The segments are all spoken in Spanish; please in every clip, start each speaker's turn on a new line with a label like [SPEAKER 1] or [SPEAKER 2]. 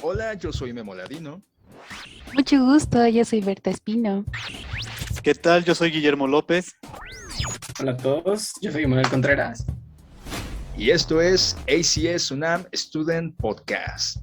[SPEAKER 1] Hola, yo soy Memo Ladino.
[SPEAKER 2] Mucho gusto, yo soy Berta Espino.
[SPEAKER 3] ¿Qué tal? Yo soy Guillermo López.
[SPEAKER 4] Hola a todos, yo soy Manuel Contreras.
[SPEAKER 1] Y esto es ACS UNAM Student Podcast.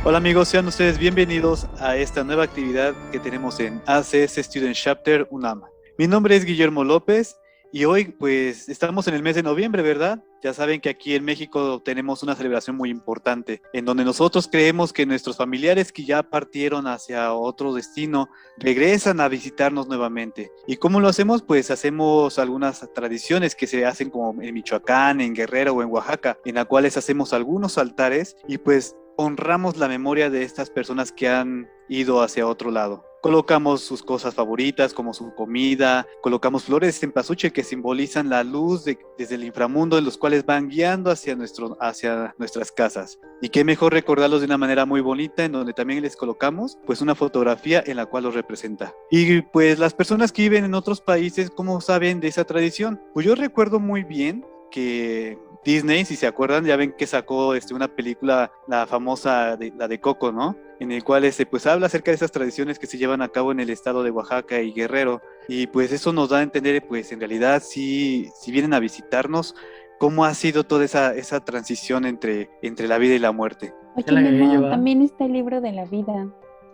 [SPEAKER 3] Hola amigos, sean ustedes bienvenidos a esta nueva actividad que tenemos en ACS Student Chapter UNAM. Mi nombre es Guillermo López y hoy pues estamos en el mes de noviembre, ¿verdad? Ya saben que aquí en México tenemos una celebración muy importante en donde nosotros creemos que nuestros familiares que ya partieron hacia otro destino regresan a visitarnos nuevamente. ¿Y cómo lo hacemos? Pues hacemos algunas tradiciones que se hacen como en Michoacán, en Guerrero o en Oaxaca, en las cuales hacemos algunos altares y pues honramos la memoria de estas personas que han ido hacia otro lado. Colocamos sus cosas favoritas como su comida, colocamos flores de cempasúchil que simbolizan la luz desde el inframundo, en los cuales van guiando hacia nuestras casas. Y qué mejor recordarlos de una manera muy bonita, en donde también les colocamos pues una fotografía en la cual los representa. Y pues las personas que viven en otros países, ¿cómo saben de esa tradición? Pues yo recuerdo muy bien que Disney, si se acuerdan, ya ven que sacó una película, la famosa, la de Coco, ¿no? En el cual pues habla acerca de esas tradiciones que se llevan a cabo en el estado de Oaxaca y Guerrero. Y pues eso nos da a entender, pues en realidad si vienen a visitarnos, cómo ha sido toda esa transición entre la vida y la muerte.
[SPEAKER 2] Oye,
[SPEAKER 4] Ya la había
[SPEAKER 2] Memo,
[SPEAKER 4] llevado.
[SPEAKER 2] también está el libro de la vida,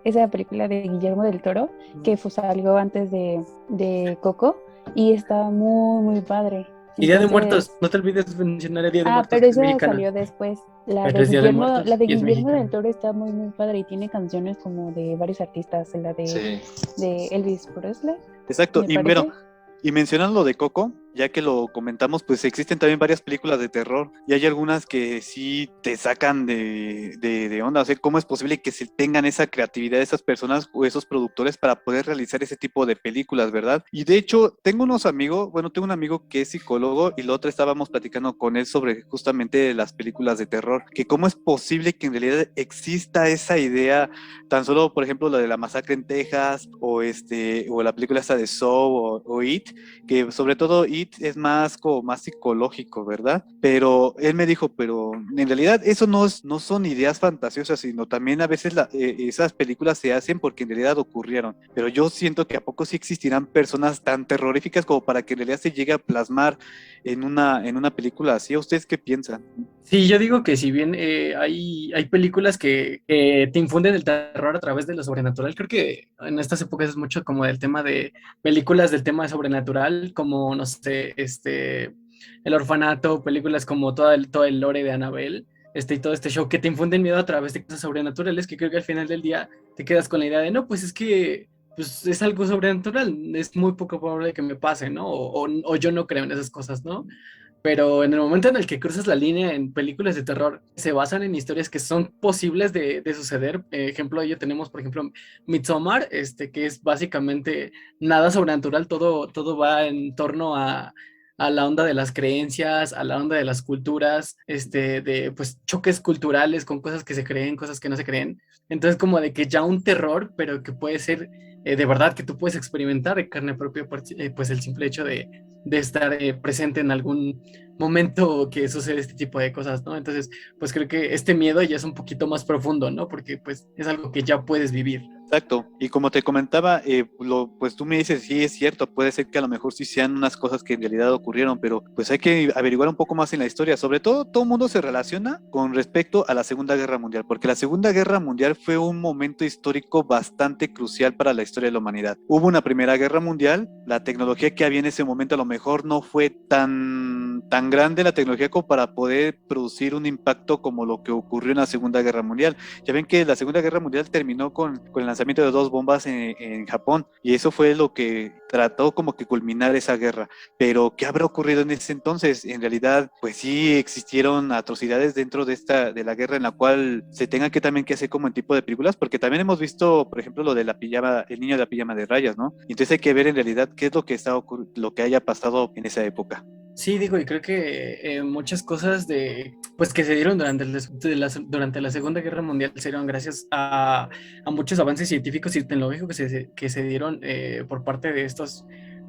[SPEAKER 2] esa película de Guillermo del Toro, que salió antes de Coco, y está muy, muy padre.
[SPEAKER 4] Y Día de
[SPEAKER 2] Entonces,
[SPEAKER 4] Muertos, no te olvides de mencionar el Día de Muertos,
[SPEAKER 2] pero
[SPEAKER 4] que es
[SPEAKER 2] esa
[SPEAKER 4] mexicana.
[SPEAKER 2] salió después.
[SPEAKER 4] Pero es Día de
[SPEAKER 2] La
[SPEAKER 4] Muertos
[SPEAKER 2] de
[SPEAKER 4] y es
[SPEAKER 2] Guillermo del
[SPEAKER 4] mexicana.
[SPEAKER 2] Toro está muy, muy padre y tiene canciones como de varios artistas, la
[SPEAKER 1] Sí.
[SPEAKER 2] de Elvis Presley,
[SPEAKER 3] Exacto,
[SPEAKER 2] me
[SPEAKER 3] y bueno,
[SPEAKER 2] parece.
[SPEAKER 3] y mencionando lo de Coco, ya que lo comentamos, pues existen también varias películas de terror y hay algunas que sí te sacan de onda. O sea, ¿cómo es posible que se tengan esa creatividad de esas personas o esos productores para poder realizar ese tipo de películas, verdad? Y de hecho, tengo un amigo que es psicólogo y la otra estábamos platicando con él sobre justamente las películas de terror, que cómo es posible que en realidad exista esa idea, tan solo, por ejemplo, la de la masacre en Texas o la película esta de Saw o It, que sobre todo It es más como más psicológico, ¿verdad? Pero él me dijo, pero en realidad eso no son ideas fantasiosas, sino también a veces esas películas se hacen porque en realidad ocurrieron. Pero yo siento que a poco sí existirán personas tan terroríficas como para que en realidad se llegue a plasmar en una película así. ¿Ustedes qué piensan?
[SPEAKER 4] Sí, yo digo que si bien hay películas que te infunden el terror a través de lo sobrenatural, creo que en estas épocas es mucho como del tema de películas del tema sobrenatural, como, no sé, El Orfanato, películas como todo el lore de Annabelle, y todo este show que te infunden miedo a través de cosas sobrenaturales, que creo que al final del día te quedas con la idea de, no, pues es que pues, es algo sobrenatural, es muy poco probable que me pase, ¿no? O yo no creo en esas cosas, ¿no? Pero en el momento en el que cruzas la línea en películas de terror, se basan en historias que son posibles de suceder. Ejemplo de ello tenemos, por ejemplo, Midsommar, que es básicamente nada sobrenatural, todo va en torno a la onda de las creencias, a la onda de las culturas, de pues choques culturales con cosas que se creen, cosas que no se creen. Entonces como de que ya un terror, pero que puede ser de verdad, que tú puedes experimentar de carne propia, pues el simple hecho de estar presente en algún momento que sucede este tipo de cosas, ¿no? Entonces, pues creo que este miedo ya es un poquito más profundo, ¿no? Porque pues es algo que ya puedes vivir.
[SPEAKER 3] Exacto, y como te comentaba, pues tú me dices, sí, es cierto, puede ser que a lo mejor sí sean unas cosas que en realidad ocurrieron, pero pues hay que averiguar un poco más en la historia. Sobre todo el mundo se relaciona con respecto a la Segunda Guerra Mundial, porque la Segunda Guerra Mundial fue un momento histórico bastante crucial para la historia de la humanidad. Hubo una Primera Guerra Mundial, la tecnología que había en ese momento a lo mejor no fue tan grande la tecnología como para poder producir un impacto como lo que ocurrió en la Segunda Guerra Mundial. Ya ven que la Segunda Guerra Mundial terminó con el lanzamiento de dos bombas en Japón y eso fue lo que trató como que culminar esa guerra. Pero ¿qué habrá ocurrido en ese entonces? En realidad, pues sí existieron atrocidades dentro de la guerra en la cual se tenga que también que hacer como en tipo de películas, porque también hemos visto, por ejemplo, lo de la pijama, el niño de la pijama de rayas, ¿no? Entonces hay que ver en realidad qué es lo que haya pasado en esa época.
[SPEAKER 4] Sí, digo, y creo que muchas cosas pues que se dieron durante la Segunda Guerra Mundial se dieron gracias a muchos avances científicos y tecnológicos que se dieron por parte de estos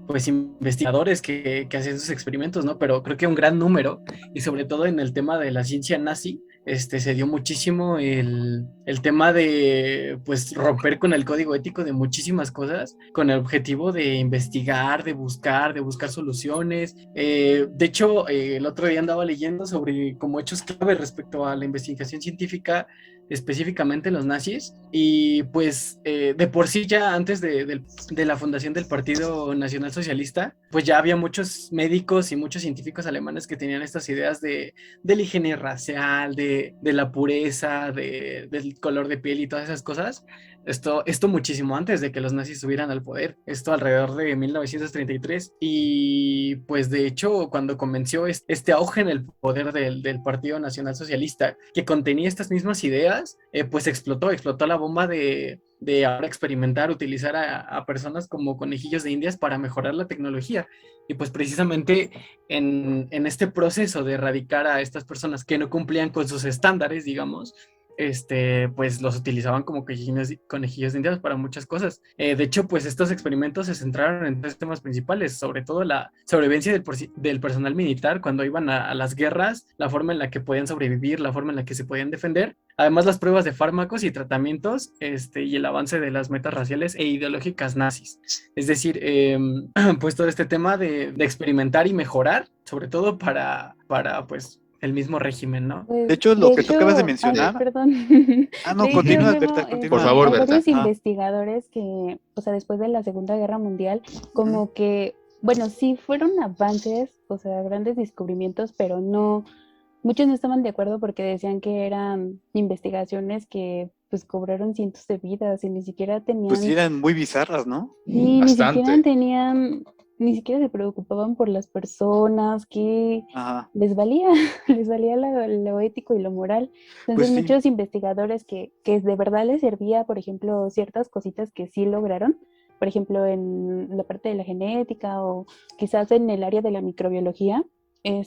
[SPEAKER 4] pues investigadores que hacían sus experimentos, ¿no? Pero creo que un gran número, y sobre todo en el tema de la ciencia nazi, se dio muchísimo el tema de pues romper con el código ético de muchísimas cosas, con el objetivo de investigar, de buscar soluciones. De hecho, el otro día andaba leyendo sobre como hechos clave respecto a la investigación científica, específicamente los nazis, y pues de por sí ya antes de la fundación del Partido Nacional Socialista, pues ya había muchos médicos y muchos científicos alemanes que tenían estas ideas de la higiene racial, de la pureza, del color de piel y todas esas cosas. Esto muchísimo antes de que los nazis subieran al poder, esto alrededor de 1933, y pues de hecho cuando comenzó este auge en el poder del Partido Nacional Socialista, que contenía estas mismas ideas, pues explotó la bomba de ahora experimentar, utilizar a personas como conejillos de indias para mejorar la tecnología. Y pues precisamente en este proceso de erradicar a estas personas que no cumplían con sus estándares, digamos, pues los utilizaban como conejillos de indias para muchas cosas. De hecho, pues estos experimentos se centraron en tres temas principales, sobre todo la sobrevivencia del personal militar cuando iban a las guerras, la forma en la que podían sobrevivir, la forma en la que se podían defender, además las pruebas de fármacos y tratamientos, y el avance de las metas raciales e ideológicas nazis. Es decir, pues todo este tema de experimentar y mejorar, sobre todo para pues el mismo régimen, ¿no?
[SPEAKER 3] De
[SPEAKER 2] Pues,
[SPEAKER 3] hecho, lo que tú acabas de
[SPEAKER 2] ay,
[SPEAKER 3] mencionar.
[SPEAKER 2] perdón.
[SPEAKER 3] No,
[SPEAKER 2] De hecho,
[SPEAKER 3] continúa,
[SPEAKER 2] Memo,
[SPEAKER 3] Berta,
[SPEAKER 1] Por
[SPEAKER 3] continúa.
[SPEAKER 1] favor,
[SPEAKER 2] hay
[SPEAKER 1] Berta.
[SPEAKER 2] varios investigadores que, o sea, después de la Segunda Guerra Mundial, como que, bueno, sí fueron avances, o sea, grandes descubrimientos, pero no, muchos no estaban de acuerdo porque decían que eran investigaciones que pues cobraron cientos de vidas y ni siquiera
[SPEAKER 3] Pues sí,
[SPEAKER 2] tenían,
[SPEAKER 3] eran muy bizarras, ¿no?
[SPEAKER 2] y ni siquiera
[SPEAKER 1] Bastante.
[SPEAKER 2] tenían, ni siquiera se preocupaban por las personas, que
[SPEAKER 3] Ajá.
[SPEAKER 2] les valía, les valía lo ético y lo moral.
[SPEAKER 3] Pues
[SPEAKER 2] Entonces
[SPEAKER 3] sí.
[SPEAKER 2] muchos investigadores que de verdad les servía, por ejemplo, ciertas cositas que sí lograron, por ejemplo, en la parte de la genética o quizás en el área de la microbiología,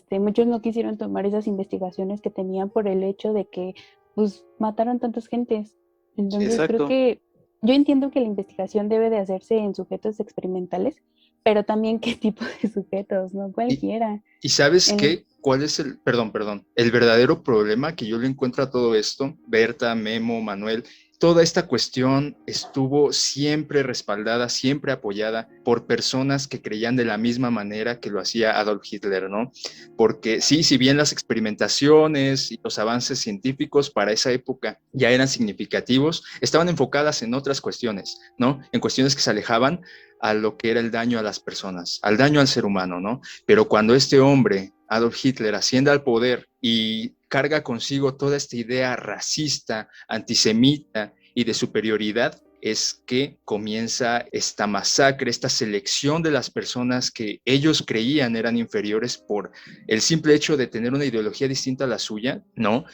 [SPEAKER 2] muchos no quisieron tomar esas investigaciones que tenían por el hecho de que pues mataron tantas gentes. Entonces creo
[SPEAKER 3] Exacto.
[SPEAKER 2] que yo entiendo que la investigación debe de hacerse en sujetos experimentales, pero también qué tipo de sujetos, no
[SPEAKER 1] Y,
[SPEAKER 2] cualquiera.
[SPEAKER 1] y ¿sabes
[SPEAKER 2] En,
[SPEAKER 1] qué? ¿Cuál es perdón, el verdadero problema que yo le encuentro a todo esto? Berta, Memo, Manuel, toda esta cuestión estuvo siempre respaldada, siempre apoyada por personas que creían de la misma manera que lo hacía Adolf Hitler, ¿no? Porque sí, si bien las experimentaciones y los avances científicos para esa época ya eran significativos, estaban enfocadas en otras cuestiones, ¿no? En cuestiones que se alejaban a lo que era el daño a las personas, al daño al ser humano, ¿no? Pero cuando este hombre, Adolf Hitler, asciende al poder y carga consigo toda esta idea racista, antisemita y de superioridad, es que comienza esta masacre, esta selección de las personas que ellos creían eran inferiores por el simple hecho de tener una ideología distinta a la suya, ¿no?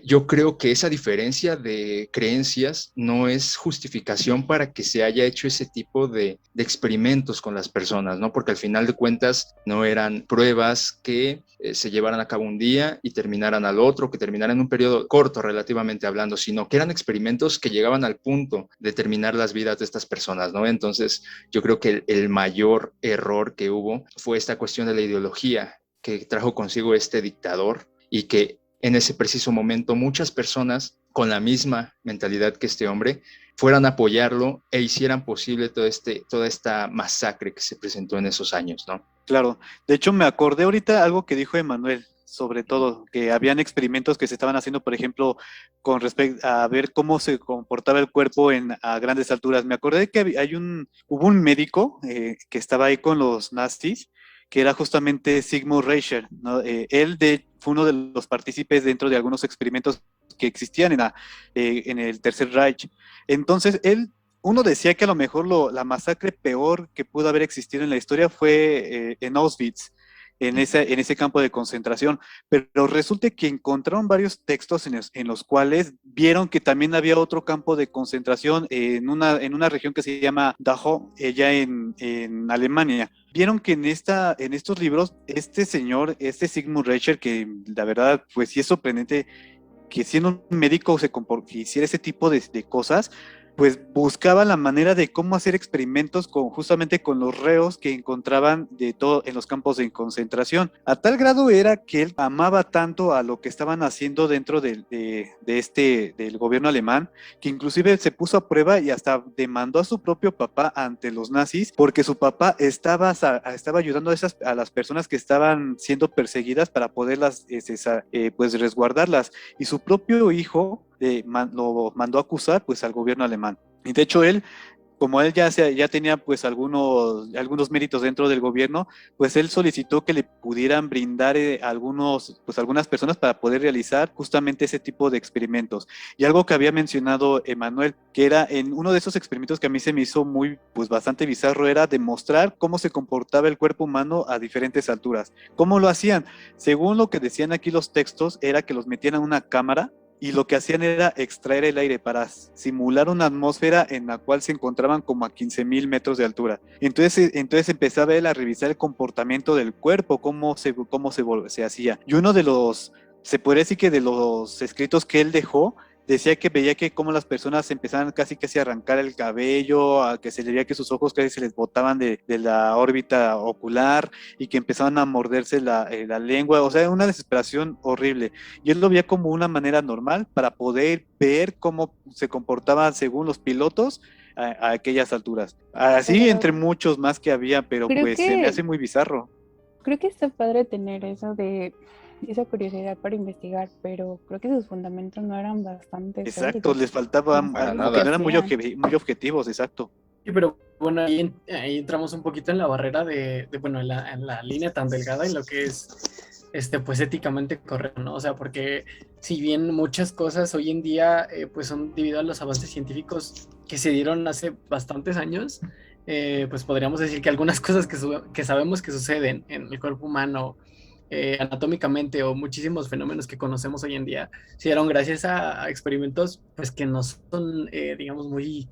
[SPEAKER 1] Yo creo que esa diferencia de creencias no es justificación para que se haya hecho ese tipo de experimentos con las personas, ¿no? Porque al final de cuentas no eran pruebas que se llevaran a cabo un día y terminaran al otro, que terminaran en un periodo corto relativamente hablando, sino que eran experimentos que llegaban al punto de terminar las vidas de estas personas, ¿no? Entonces yo creo que el mayor error que hubo fue esta cuestión de la ideología que trajo consigo este dictador y que en ese preciso momento muchas personas con la misma mentalidad que este hombre fueran a apoyarlo e hicieran posible toda esta masacre que se presentó en esos años, ¿no?
[SPEAKER 3] Claro. De hecho, me acordé ahorita algo que dijo Emanuel, sobre todo, que habían experimentos que se estaban haciendo, por ejemplo, con respecto a ver cómo se comportaba el cuerpo a grandes alturas. Me acordé que hubo un médico que estaba ahí con los nazis, que era justamente Sigmund Reicher, ¿no? Fue uno de los partícipes dentro de algunos experimentos que existían en el Tercer Reich. Entonces, uno decía que a lo mejor la masacre peor que pudo haber existido en la historia fue en Auschwitz, en ese campo de concentración, pero resulta que encontraron varios textos en los cuales vieron que también había otro campo de concentración en una región que se llama Dachau, ya en Alemania. Vieron que en estos libros, este señor, este Sigmund Reicher, que la verdad, pues sí es sorprendente que siendo un médico que hiciera ese tipo de cosas, pues buscaba la manera de cómo hacer experimentos justamente con los reos que encontraban de todo en los campos de concentración. A tal grado era que él amaba tanto a lo que estaban haciendo dentro del gobierno alemán, que inclusive se puso a prueba y hasta demandó a su propio papá ante los nazis, porque su papá estaba ayudando a las personas que estaban siendo perseguidas para poderlas pues resguardarlas, y su propio hijo lo mandó a acusar pues al gobierno alemán. Y de hecho él, como él ya tenía pues algunos méritos dentro del gobierno, pues él solicitó que le pudieran brindar algunas personas para poder realizar justamente ese tipo de experimentos. Y algo que había mencionado Emanuel, que era en uno de esos experimentos que a mí se me hizo pues bastante bizarro, era demostrar cómo se comportaba el cuerpo humano a diferentes alturas. ¿Cómo lo hacían? Según lo que decían aquí los textos, era que los metían en una cámara y lo que hacían era extraer el aire para simular una atmósfera en la cual se encontraban como a 15,000 metros de altura. Entonces empezaba él a revisar el comportamiento del cuerpo, cómo se hacía. Y se podría decir que de los escritos que él dejó, decía que veía que como las personas empezaban casi a arrancar el cabello, a que se le veía que sus ojos casi se les botaban de la órbita ocular, y que empezaban a morderse la lengua, o sea, una desesperación horrible. Y él lo veía como una manera normal para poder ver cómo se comportaban según los pilotos a aquellas alturas. Así
[SPEAKER 2] Pero
[SPEAKER 3] entre muchos más que había, pero
[SPEAKER 2] creo
[SPEAKER 3] pues se me
[SPEAKER 2] que
[SPEAKER 3] hace muy bizarro.
[SPEAKER 2] creo que está padre tener esa curiosidad para investigar, pero creo que sus fundamentos no eran bastante
[SPEAKER 3] Exacto,
[SPEAKER 2] sólidos.
[SPEAKER 3] les faltaba,
[SPEAKER 2] No
[SPEAKER 1] Para
[SPEAKER 2] sabes lo
[SPEAKER 3] como que
[SPEAKER 2] que
[SPEAKER 3] no
[SPEAKER 1] nada.
[SPEAKER 3] eran
[SPEAKER 2] hacían.
[SPEAKER 3] muy objetivos, exacto.
[SPEAKER 4] Sí, pero bueno, ahí entramos un poquito en la barrera bueno, en la línea tan delgada en lo que es, pues éticamente correcto, ¿no? O sea, porque si bien muchas cosas hoy en día, pues son debido a los avances científicos que se dieron hace bastantes años, pues podríamos decir que algunas cosas que sabemos que suceden en el cuerpo humano, anatómicamente, o muchísimos fenómenos que conocemos hoy en día, se dieron gracias a experimentos, pues que no son, digamos, muy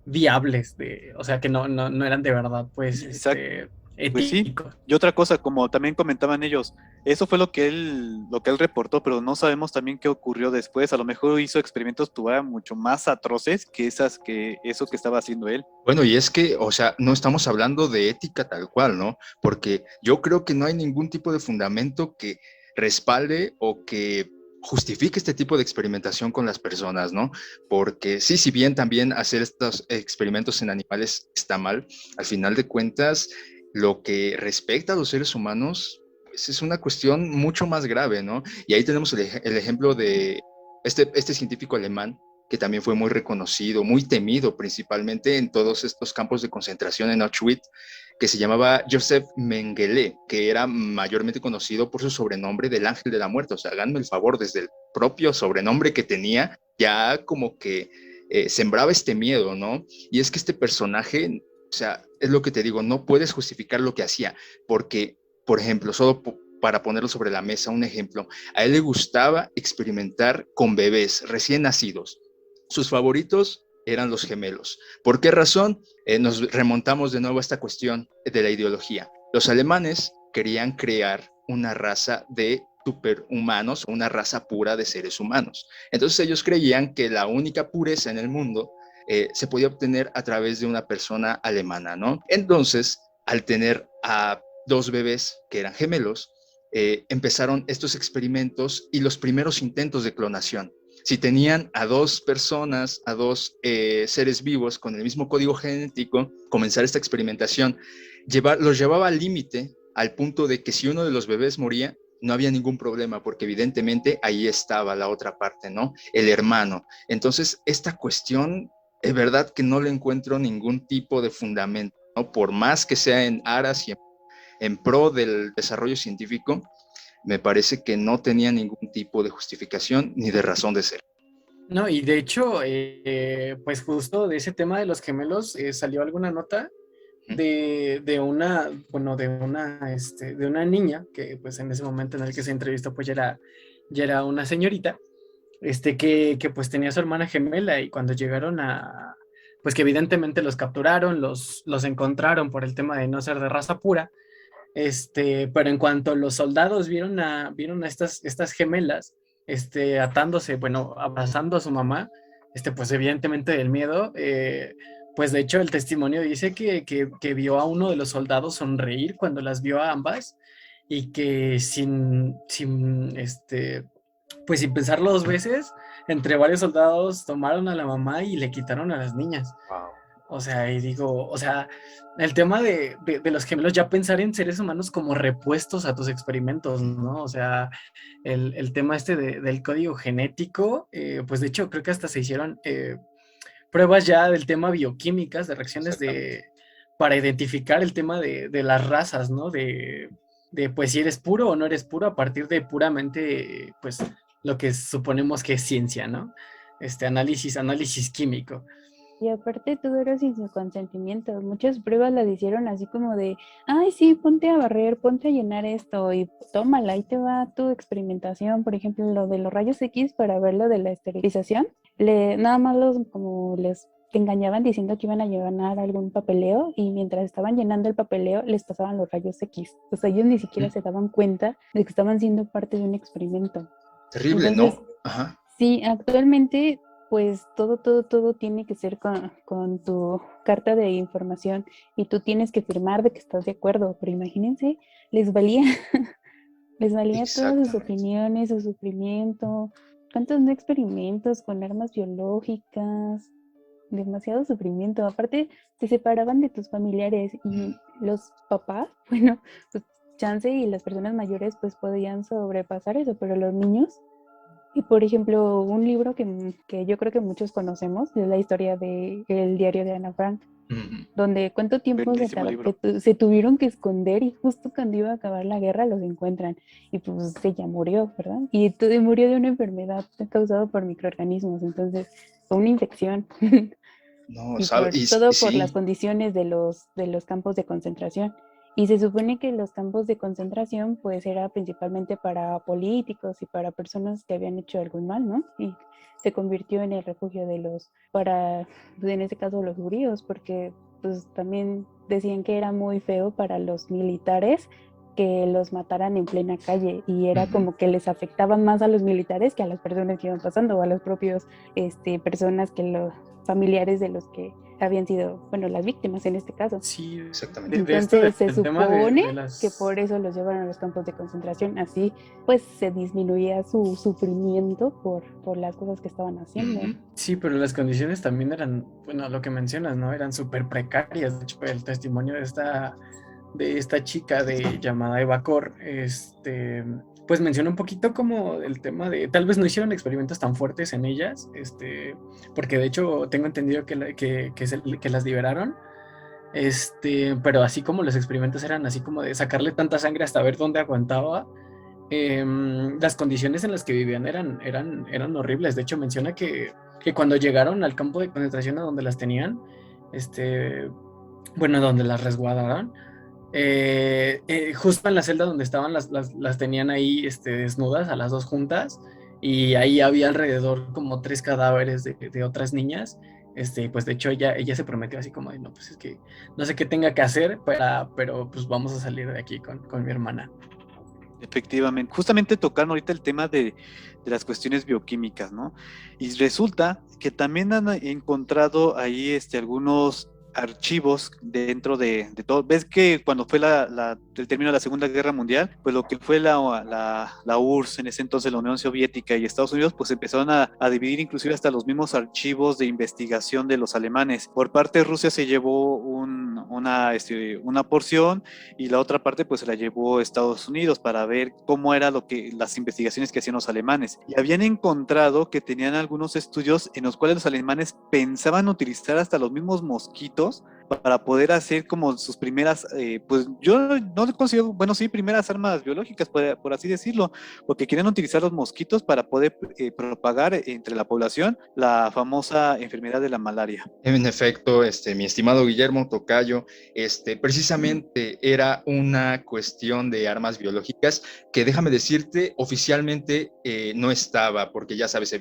[SPEAKER 4] viables, o sea, que no eran de verdad, pues,
[SPEAKER 3] Exacto. Pues sí,
[SPEAKER 4] éticos.
[SPEAKER 3] y otra cosa, como también comentaban ellos, eso fue lo que él reportó, pero no sabemos también qué ocurrió después. A lo mejor hizo experimentos todavía mucho más atroces que eso que estaba haciendo él.
[SPEAKER 1] Bueno, y es que, o sea, no estamos hablando de ética tal cual, ¿no? Porque yo creo que no hay ningún tipo de fundamento que respalde o que justifique este tipo de experimentación con las personas, ¿no? Porque sí, si bien también hacer estos experimentos en animales está mal, al final de cuentas, lo que respecta a los seres humanos, pues es una cuestión mucho más grave, ¿no? Y ahí tenemos el ejemplo de este científico alemán que también fue muy reconocido, muy temido principalmente en todos estos campos de concentración en Auschwitz, que se llamaba Joseph Mengele, que era mayormente conocido por su sobrenombre del Ángel de la Muerte. O sea, háganme el favor, desde el propio sobrenombre que tenía, ya como que sembraba este miedo, ¿no? Y es que este personaje, o sea, es lo que te digo, no puedes justificar lo que hacía, porque, por ejemplo, solo para ponerlo sobre la mesa, un ejemplo, a él le gustaba experimentar con bebés recién nacidos. Sus favoritos eran los gemelos. ¿Por qué razón? Nos remontamos de nuevo a esta cuestión de la ideología. Los alemanes querían crear una raza de superhumanos, una raza pura de seres humanos. Entonces ellos creían que la única pureza en el mundo se podía obtener a través de una persona alemana, ¿no? Entonces, al tener a dos bebés que eran gemelos, empezaron estos experimentos y los primeros intentos de clonación. Si tenían a dos personas, a dos seres vivos con el mismo código genético, comenzar esta experimentación los llevaba al límite, al punto de que si uno de los bebés moría, no había ningún problema, porque evidentemente ahí estaba la otra parte, ¿no? El hermano. Entonces, esta cuestión, es verdad que no le encuentro ningún tipo de fundamento, ¿no? Por más que sea en aras y en pro del desarrollo científico, me parece que no tenía ningún tipo de justificación ni de razón de ser.
[SPEAKER 4] No, y de hecho, pues justo de ese tema de los gemelos salió alguna nota de una, bueno, de una niña que pues en ese momento en el que se entrevistó pues ya era una señorita, que pues tenía su hermana gemela y cuando llegaron pues que evidentemente los capturaron, los encontraron por el tema de no ser de raza pura, pero en cuanto los soldados vieron a estas gemelas, atándose, bueno, abrazando a su mamá, pues evidentemente del miedo, pues de hecho el testimonio dice que vio a uno de los soldados sonreír cuando las vio a ambas y que pues sin pensarlo dos veces, entre varios soldados tomaron a la mamá y le quitaron a las niñas.
[SPEAKER 3] Wow.
[SPEAKER 4] O sea, y digo, o sea, el tema de los gemelos, ya pensar en seres humanos como repuestos a tus experimentos, ¿no? O sea, el tema del código genético, pues de hecho creo que hasta se hicieron pruebas ya del tema bioquímicas, de reacciones para identificar el tema de las razas, ¿no? Pues si eres puro o no eres puro a partir de puramente, pues lo que suponemos que es ciencia, ¿no? Análisis químico.
[SPEAKER 2] Y aparte todo era sin su consentimiento. Muchas pruebas las hicieron así como de, ay, sí, ponte a barrer, ponte a llenar esto y tómala, ahí te va tu experimentación. Por ejemplo, lo de los rayos X para ver lo de la esterilización. Nada más como les engañaban diciendo que iban a llenar algún papeleo y mientras estaban llenando el papeleo les pasaban los rayos X. O sea, ellos ni siquiera se daban cuenta de que estaban siendo parte de un experimento.
[SPEAKER 1] Terrible,
[SPEAKER 2] Entonces,
[SPEAKER 1] ¿no? Ajá.
[SPEAKER 2] Sí, actualmente pues todo tiene que ser con tu carta de información y tú tienes que firmar de que estás de acuerdo, pero imagínense, les valía, les valía todas sus opiniones, su sufrimiento, cuántos no experimentos con armas biológicas, demasiado sufrimiento, aparte te separaban de tus familiares y los papás, bueno, pues chance y las personas mayores pues podían sobrepasar eso, pero los niños. Y por ejemplo, un libro que yo creo que muchos conocemos es la historia de El diario de Ana Frank, donde cuánto tiempo se tuvieron que esconder y justo cuando iba a acabar la guerra los encuentran y pues ella murió, ¿verdad? Y murió de una enfermedad causada por microorganismos, entonces fue una infección.
[SPEAKER 1] No,
[SPEAKER 2] Y por las condiciones de los campos de concentración. Y se supone que los campos de concentración pues era principalmente para políticos y para personas que habían hecho algún mal, ¿no? Y se convirtió en el refugio pues, en este caso los judíos, porque pues también decían que era muy feo para los militares que los mataran en plena calle y era como que les afectaba más a los militares que a las personas que iban pasando o a los propios personas los familiares de los que habían sido, bueno, las víctimas en este caso.
[SPEAKER 4] Sí,
[SPEAKER 1] exactamente.
[SPEAKER 2] Entonces se supone que por eso los llevaron a los campos de concentración, así pues se disminuía su sufrimiento por las cosas que estaban haciendo.
[SPEAKER 4] Sí, pero las condiciones también eran, bueno, lo que mencionas, ¿no? Eran súper precarias. De hecho, el testimonio de esta chica llamada Eva Kor, pues menciona un poquito como el tema de, tal vez no hicieron experimentos tan fuertes en ellas, porque de hecho tengo entendido que las liberaron, pero así como los experimentos eran así como de sacarle tanta sangre hasta ver dónde aguantaba, las condiciones en las que vivían eran horribles. De hecho menciona que cuando llegaron al campo de concentración a donde las tenían, bueno, donde las resguardaron, justo en la celda donde estaban las tenían ahí desnudas a las dos juntas y ahí había alrededor como 3 cadáveres de otras niñas. Pues de hecho ella se prometió así como de no, pues es que no sé qué tenga que hacer pero pues vamos a salir de aquí con mi hermana.
[SPEAKER 3] Efectivamente, justamente tocaron ahorita el tema de las cuestiones bioquímicas, ¿no? Y resulta que también han encontrado ahí algunos archivos dentro de todo. Ves que cuando fue el término de la Segunda Guerra Mundial, pues lo que fue la URSS, en ese entonces la Unión Soviética y Estados Unidos, pues empezaron a dividir inclusive hasta los mismos archivos de investigación de los alemanes. Por parte de Rusia se llevó una porción y la otra parte pues se la llevó Estados Unidos para ver cómo era las investigaciones que hacían los alemanes. Y habían encontrado que tenían algunos estudios en los cuales los alemanes pensaban utilizar hasta los mismos mosquitos para poder hacer como sus primeras, pues yo no le considero, bueno, sí, primeras armas biológicas, por así decirlo, porque querían utilizar los mosquitos para poder propagar entre la población la famosa enfermedad de la malaria.
[SPEAKER 1] En efecto, mi estimado Guillermo Tocayo, precisamente era una cuestión de armas biológicas que, déjame decirte, oficialmente no estaba, porque ya sabes,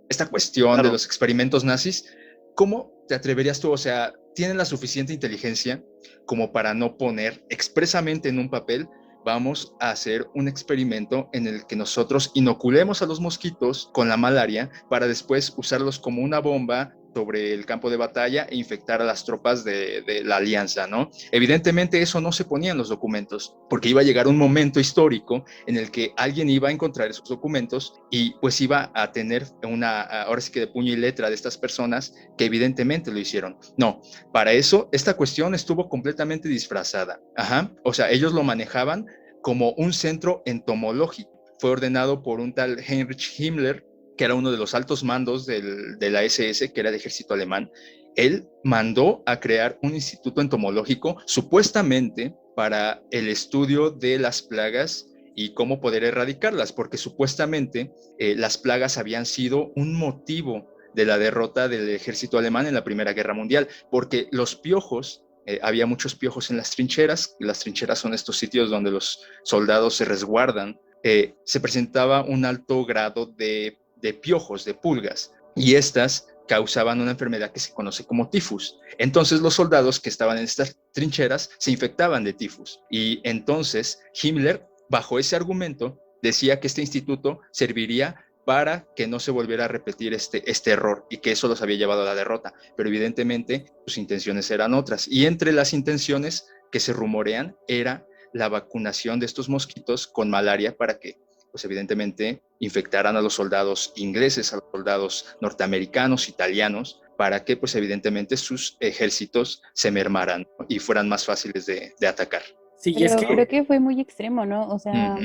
[SPEAKER 1] esta cuestión de
[SPEAKER 3] Claro.
[SPEAKER 1] los experimentos nazis, ¿cómo te atreverías tú? O sea, ¿tienen la suficiente inteligencia como para no poner expresamente en un papel: vamos a hacer un experimento en el que nosotros inoculemos a los mosquitos con la malaria para después usarlos como una bomba sobre el campo de batalla e infectar a las tropas de la alianza, ¿no? Evidentemente eso no se ponía en los documentos, porque iba a llegar un momento histórico en el que alguien iba a encontrar esos documentos y pues iba a tener ahora sí que de puño y letra de estas personas que evidentemente lo hicieron. No, para eso esta cuestión estuvo completamente disfrazada. Ajá. O sea, ellos lo manejaban como un centro entomológico. Fue ordenado por un tal Heinrich Himmler, que era uno de los altos mandos de la SS, que era el ejército alemán. Él mandó a crear un instituto entomológico supuestamente para el estudio de las plagas y cómo poder erradicarlas, porque supuestamente las plagas habían sido un motivo de la derrota del ejército alemán en la Primera Guerra Mundial, porque los piojos, había muchos piojos en las trincheras. Las trincheras son estos sitios donde los soldados se resguardan. Se presentaba un alto grado de piojos, de pulgas, y estas causaban una enfermedad que se conoce como tifus. Entonces los soldados que estaban en estas trincheras se infectaban de tifus, y entonces Himmler, bajo ese argumento, decía que este instituto serviría para que no se volviera a repetir este error y que eso los había llevado a la derrota. Pero evidentemente sus intenciones eran otras. Y entre las intenciones que se rumorean era la vacunación de estos mosquitos con malaria para que, pues evidentemente, infectaran a los soldados ingleses, a los soldados norteamericanos, italianos, para que, pues evidentemente, sus ejércitos se mermaran, ¿no? Y fueran más fáciles de atacar.
[SPEAKER 4] Sí, y es
[SPEAKER 2] Pero creo
[SPEAKER 4] que
[SPEAKER 2] que fue muy extremo, ¿no? O sea,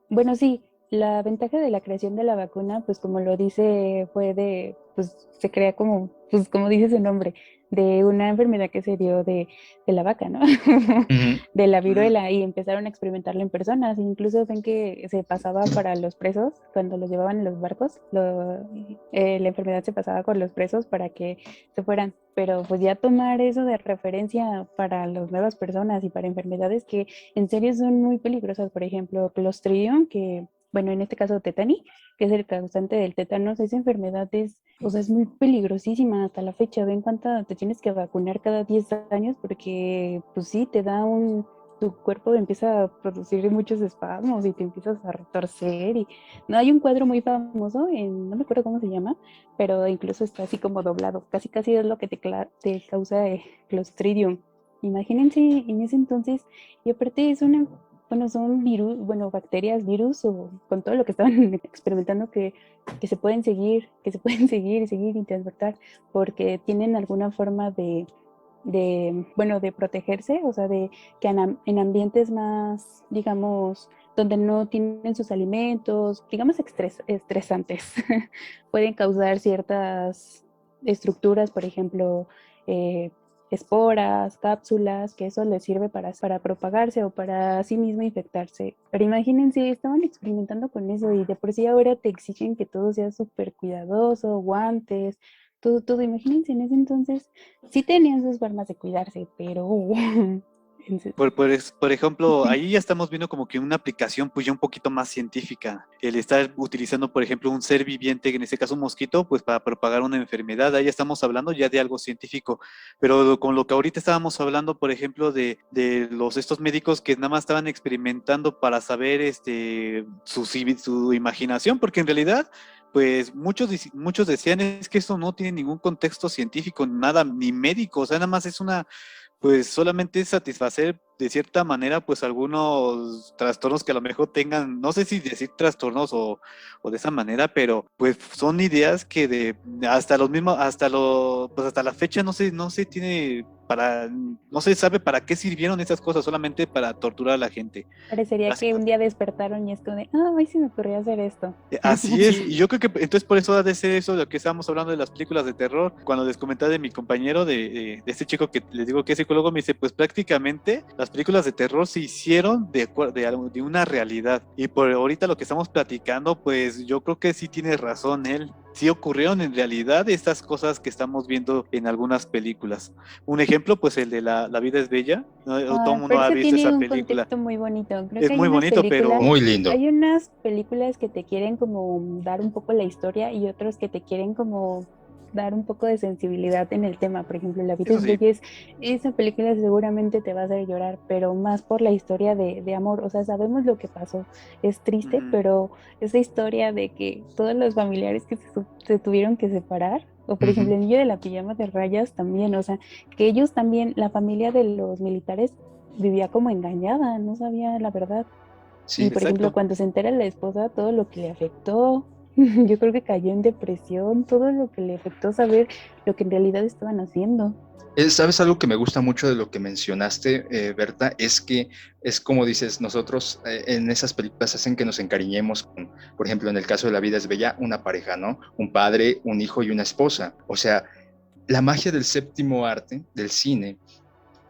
[SPEAKER 2] bueno, sí, la ventaja de la creación de la vacuna, pues como lo dice, fue de, pues se crea como, pues como dice su nombre, de una enfermedad que se dio de la vaca, ¿no? De la viruela, y empezaron a experimentarlo en personas. Incluso ven que se pasaba para los presos, cuando los llevaban en los barcos, la enfermedad se pasaba con los presos para que se fueran. Pero pues ya tomar eso de referencia para las nuevas personas y para enfermedades que en serio son muy peligrosas, por ejemplo, Clostridium, que, bueno, en este caso tetani, que es el causante del tétanos. Esa enfermedad es, o sea, es muy peligrosísima hasta la fecha. Ven cuánta te tienes que vacunar cada 10 años porque, pues sí, te da tu cuerpo empieza a producir muchos espasmos y te empiezas a retorcer. Y no, hay un cuadro muy famoso, no me acuerdo cómo se llama, pero incluso está así como doblado. Casi casi es lo que te causa Clostridium. Imagínense en ese entonces, y aparte es una, bueno, son virus, bueno, bacterias, virus, o con todo lo que estaban experimentando que se pueden seguir, y seguir y transportar, porque tienen alguna forma bueno, de protegerse, o sea, de que en ambientes más, digamos, donde no tienen sus alimentos, digamos, estresantes, pueden causar ciertas estructuras, por ejemplo, esporas, cápsulas, que eso les sirve para propagarse o para sí mismo infectarse. Pero imagínense, estaban experimentando con eso y de por sí ahora te exigen que todo sea súper cuidadoso, guantes, todo, todo. Imagínense, en ese entonces sí tenían sus formas de cuidarse, pero
[SPEAKER 3] Por ejemplo, ahí ya estamos viendo como que una aplicación pues ya un poquito más científica. El estar utilizando, por ejemplo, un ser viviente, en este caso un mosquito, pues para propagar una enfermedad. Ahí ya estamos hablando ya de algo científico. Pero con lo que ahorita estábamos hablando, por ejemplo, de estos médicos que nada más estaban experimentando para saber su imaginación, porque en realidad pues muchos decían es que esto no tiene ningún contexto científico, nada, ni médico, o sea, nada más es una, pues solamente es satisfacer de cierta manera, pues algunos trastornos que a lo mejor tengan, no sé si decir trastornos o de esa manera, pero pues son ideas que hasta los mismos, pues hasta la fecha no se tiene no se sabe para qué sirvieron esas cosas, solamente para torturar a la gente.
[SPEAKER 2] Parecería que un día despertaron y es como de, hoy se me ocurrió hacer esto.
[SPEAKER 3] Así es,
[SPEAKER 4] Sí.
[SPEAKER 3] y yo creo que entonces por eso ha de ser eso de lo que estábamos hablando de las películas de terror. Cuando les comentaba de mi compañero, de este chico que les digo que es psicólogo, me dice, pues prácticamente las películas de terror se hicieron de una realidad. Y por ahorita lo que estamos platicando, pues yo creo que sí tiene razón él. Sí ocurrieron en realidad estas cosas que estamos viendo en algunas películas. Un ejemplo, pues el de La vida es bella. Todo el mundo
[SPEAKER 2] Pero
[SPEAKER 3] ha
[SPEAKER 2] eso
[SPEAKER 3] visto
[SPEAKER 2] tiene
[SPEAKER 3] esa
[SPEAKER 2] un
[SPEAKER 3] película.
[SPEAKER 2] contexto muy bonito. Creo
[SPEAKER 3] Es
[SPEAKER 2] que hay
[SPEAKER 3] muy
[SPEAKER 2] unas
[SPEAKER 3] bonito, pero...
[SPEAKER 2] películas,
[SPEAKER 1] Muy lindo.
[SPEAKER 2] hay unas películas que te quieren como dar un poco la historia y otros que te quieren como dar un poco de sensibilidad en el tema. Por ejemplo, La vida
[SPEAKER 3] Eso
[SPEAKER 2] es
[SPEAKER 3] sí.
[SPEAKER 2] bella, esa película seguramente te va a hacer llorar, pero más por la historia de amor. O sea, sabemos lo que pasó, es triste,
[SPEAKER 3] Ujú.
[SPEAKER 2] pero esa historia de que todos los familiares que se tuvieron que separar, o por ejemplo, el
[SPEAKER 1] Ujú.
[SPEAKER 2] niño de la pijama de rayas también, o sea, que ellos también, la familia de los militares vivía como engañada, no sabía la verdad. Y
[SPEAKER 1] Sí,
[SPEAKER 2] por ejemplo,
[SPEAKER 3] Exacto.
[SPEAKER 2] cuando se entera la esposa, todo lo que le afectó, yo creo que cayó en depresión, todo lo que le afectó saber lo que en realidad estaban haciendo.
[SPEAKER 1] ¿Sabes algo que me gusta mucho de lo que mencionaste, Berta? Es que es como dices, nosotros en esas películas hacen que nos encariñemos con, por ejemplo, en el caso de La vida es bella, una pareja, ¿no? Un padre, un hijo y una esposa. O sea, la magia del séptimo arte, del cine,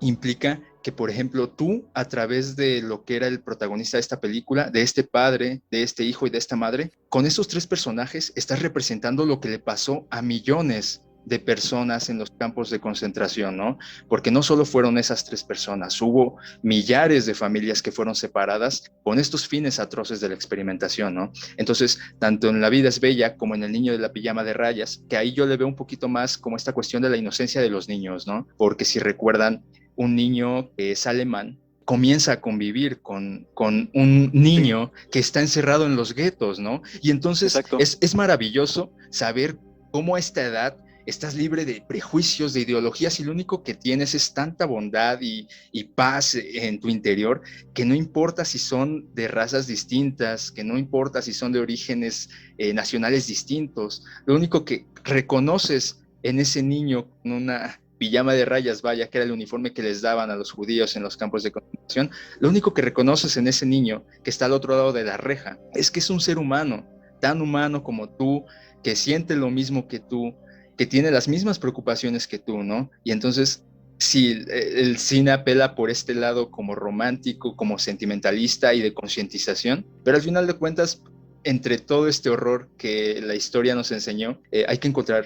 [SPEAKER 1] implica que, por ejemplo, tú, a través de lo que era el protagonista de esta película, de este padre, de este hijo y de esta madre, con esos tres personajes estás representando lo que le pasó a millones de personas en los campos de concentración, ¿no? Porque no solo fueron esas tres personas, hubo millares de familias que fueron separadas con estos fines atroces de la experimentación, ¿no? Entonces, tanto en La vida es bella como en El niño de la pijama de rayas, que ahí yo le veo un poquito más como esta cuestión de la inocencia de los niños, ¿no? Porque si recuerdan, un niño que es alemán comienza a convivir con un
[SPEAKER 3] Sí,
[SPEAKER 1] niño que está encerrado en los guetos, ¿no? Y entonces
[SPEAKER 3] exacto.
[SPEAKER 1] es maravilloso saber cómo a esta edad estás libre de prejuicios, de ideologías y lo único que tienes es tanta bondad y paz en tu interior que no importa si son de razas distintas, que no importa si son de orígenes nacionales distintos, lo único que reconoces en ese niño con una pijama de rayas, vaya, que era el uniforme que les daban a los judíos en los campos de concentración, lo único que reconoces en ese niño que está al otro lado de la reja es que es un ser humano, tan humano como tú, que siente lo mismo que tú, que tiene las mismas preocupaciones que tú, ¿no? Y entonces, sí, el cine apela por este lado como romántico, como sentimentalista y de concientización, pero al final de cuentas, entre todo este horror que la historia nos enseñó, hay que encontrar